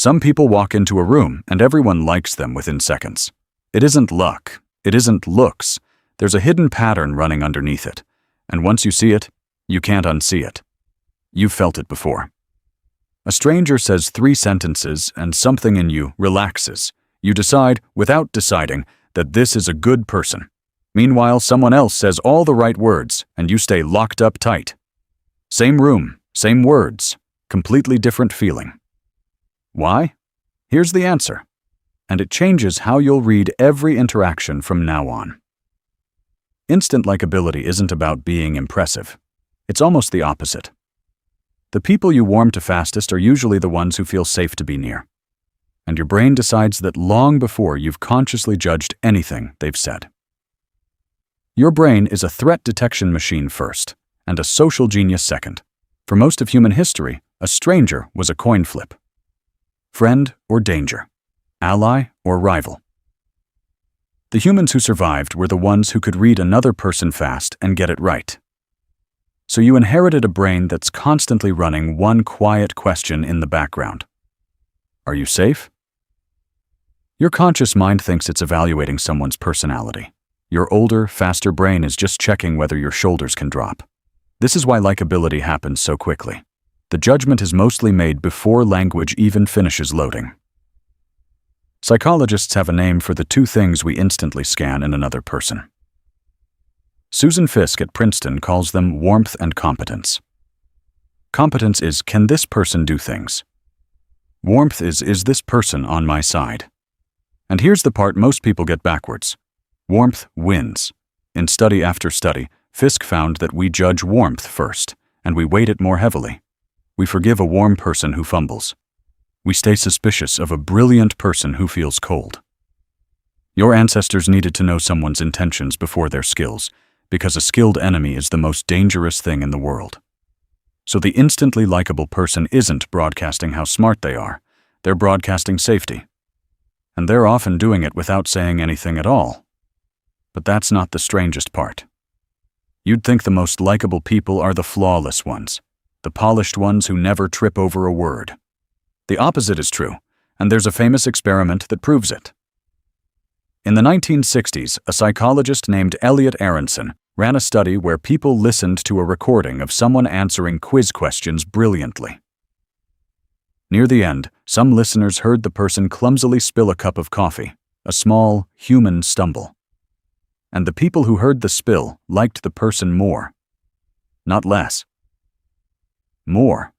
Some people walk into a room and everyone likes them within seconds. It isn't luck. It isn't looks. There's a hidden pattern running underneath it. And once you see it, you can't unsee it. You've felt it before. A stranger says 3 sentences and something in you relaxes. You decide, without deciding, that this is a good person. Meanwhile, someone else says all the right words and you stay locked up tight. Same room, same words, completely different feeling. Why? Here's the answer. And it changes how you'll read every interaction from now on. Instant likability isn't about being impressive. It's almost the opposite. The people you warm to fastest are usually the ones who feel safe to be near. And your brain decides that long before you've consciously judged anything they've said. Your brain is a threat detection machine first, and a social genius second. For most of human history, a stranger was a coin flip. Friend or danger, ally or rival. The humans who survived were the ones who could read another person fast and get it right. So you inherited a brain that's constantly running one quiet question in the background. Are you safe? Your conscious mind thinks it's evaluating someone's personality. Your older, faster brain is just checking whether your shoulders can drop. This is why likability happens so quickly. The judgment is mostly made before language even finishes loading. Psychologists have a name for the 2 things we instantly scan in another person. Susan Fiske at Princeton calls them warmth and competence. Competence is, can this person do things? Warmth is this person on my side? And here's the part most people get backwards. Warmth wins. In study after study, Fiske found that we judge warmth first, and we weight it more heavily. We forgive a warm person who fumbles. We stay suspicious of a brilliant person who feels cold. Your ancestors needed to know someone's intentions before their skills, because a skilled enemy is the most dangerous thing in the world. So the instantly likable person isn't broadcasting how smart they are. They're broadcasting safety. And they're often doing it without saying anything at all. But that's not the strangest part. You'd think the most likable people are the flawless ones, the polished ones who never trip over a word. The opposite is true, and there's a famous experiment that proves it. In the 1960s, a psychologist named Elliot Aronson ran a study where people listened to a recording of someone answering quiz questions brilliantly. Near the end, some listeners heard the person clumsily spill a cup of coffee, a small, human stumble. And the people who heard the spill liked the person more. Not less. More.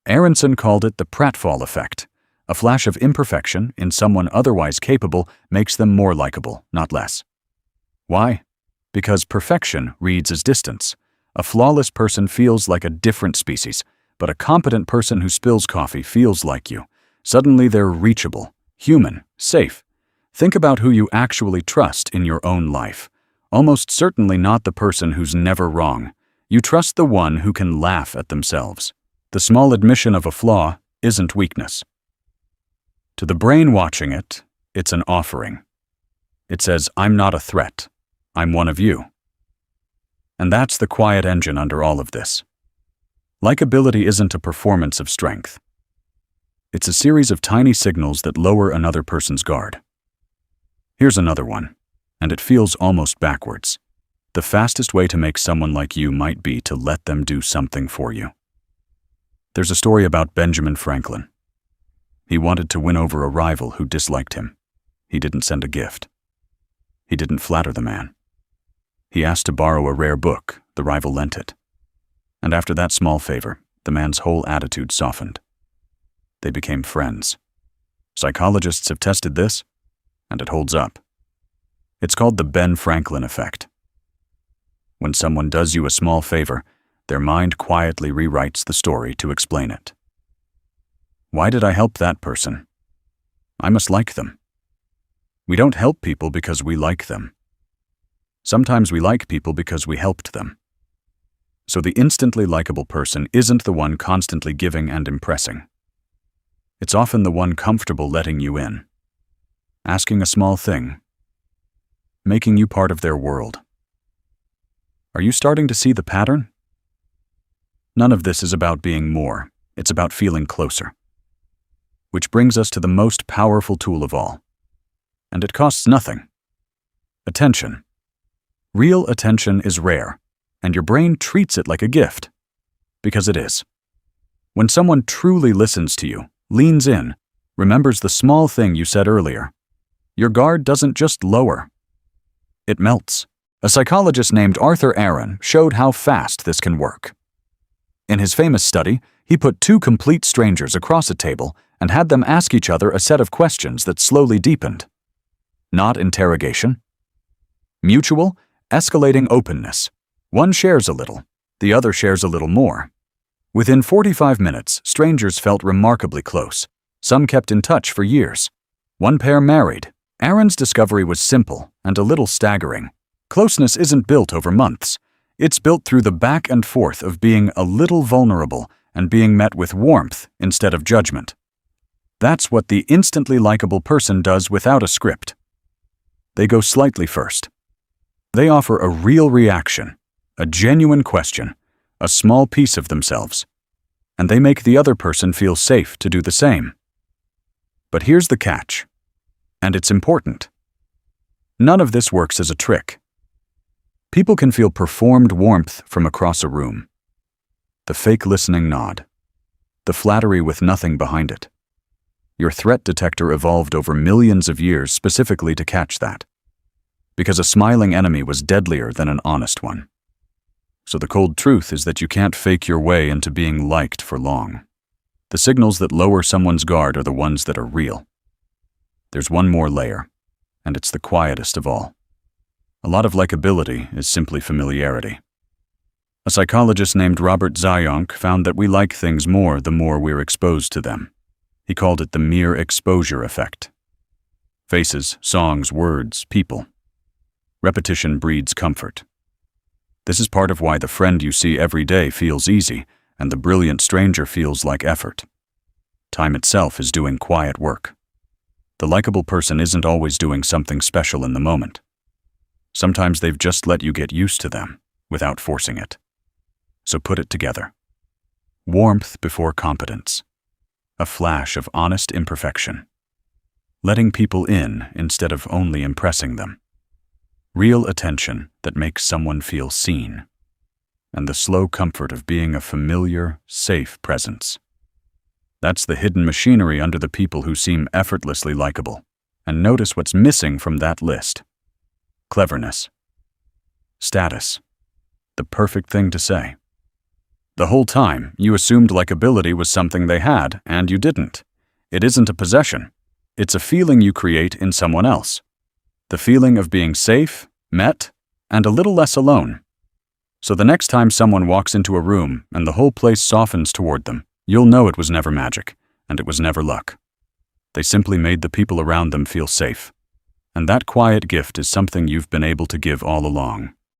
Aronson called it the Pratfall Effect. A flash of imperfection in someone otherwise capable makes them more likable, not less. Why? Because perfection reads as distance. A flawless person feels like a different species, but a competent person who spills coffee feels like you. Suddenly they're reachable, human, safe. Think about who you actually trust in your own life. Almost certainly not the person who's never wrong. You trust the one who can laugh at themselves. The small admission of a flaw isn't weakness. To the brain watching it, it's an offering. It says, I'm not a threat. I'm one of you. And that's the quiet engine under all of this. Likability isn't a performance of strength. It's a series of tiny signals that lower another person's guard. Here's another one, and it feels almost backwards. The fastest way to make someone like you might be to let them do something for you. There's a story about Benjamin Franklin. He wanted to win over a rival who disliked him. He didn't send a gift. He didn't flatter the man. He asked to borrow a rare book. The rival lent it. And after that small favor, the man's whole attitude softened. They became friends. Psychologists have tested this, and it holds up. It's called the Ben Franklin effect. When someone does you a small favor, their mind quietly rewrites the story to explain it. Why did I help that person? I must like them. We don't help people because we like them. Sometimes we like people because we helped them. So the instantly likable person isn't the one constantly giving and impressing. It's often the one comfortable letting you in, asking a small thing, making you part of their world. Are you starting to see the pattern? None of this is about being more. It's about feeling closer. Which brings us to the most powerful tool of all. And it costs nothing. Attention. Real attention is rare, and your brain treats it like a gift. Because it is. When someone truly listens to you, leans in, remembers the small thing you said earlier, your guard doesn't just lower. It melts. A psychologist named Arthur Aaron showed how fast this can work. In his famous study, he put two complete strangers across a table and had them ask each other a set of questions that slowly deepened. Not interrogation. Mutual, escalating openness. One shares a little, the other shares a little more. Within 45 minutes, strangers felt remarkably close. Some kept in touch for years. One pair married. Aaron's discovery was simple and a little staggering. Closeness isn't built over months. It's built through the back and forth of being a little vulnerable and being met with warmth instead of judgment. That's what the instantly likable person does without a script. They go slightly first. They offer a real reaction, a genuine question, a small piece of themselves, and they make the other person feel safe to do the same. But here's the catch, and it's important. None of this works as a trick. People can feel performed warmth from across a room. The fake listening nod. The flattery with nothing behind it. Your threat detector evolved over millions of years specifically to catch that. Because a smiling enemy was deadlier than an honest one. So the cold truth is that you can't fake your way into being liked for long. The signals that lower someone's guard are the ones that are real. There's one more layer, and it's the quietest of all. A lot of likability is simply familiarity. A psychologist named Robert Zionk found that we like things more the more we're exposed to them. He called it the mere exposure effect. Faces, songs, words, people. Repetition breeds comfort. This is part of why the friend you see every day feels easy, and the brilliant stranger feels like effort. Time itself is doing quiet work. The likable person isn't always doing something special in the moment. Sometimes they've just let you get used to them, without forcing it. So put it together. Warmth before competence. A flash of honest imperfection. Letting people in instead of only impressing them. Real attention that makes someone feel seen. And the slow comfort of being a familiar, safe presence. That's the hidden machinery under the people who seem effortlessly likable. And notice what's missing from that list. Cleverness. Status. The perfect thing to say. The whole time, you assumed likability was something they had, and you didn't. It isn't a possession. It's a feeling you create in someone else. The feeling of being safe, met, and a little less alone. So the next time someone walks into a room and the whole place softens toward them, you'll know it was never magic, and it was never luck. They simply made the people around them feel safe. And that quiet gift is something you've been able to give all along.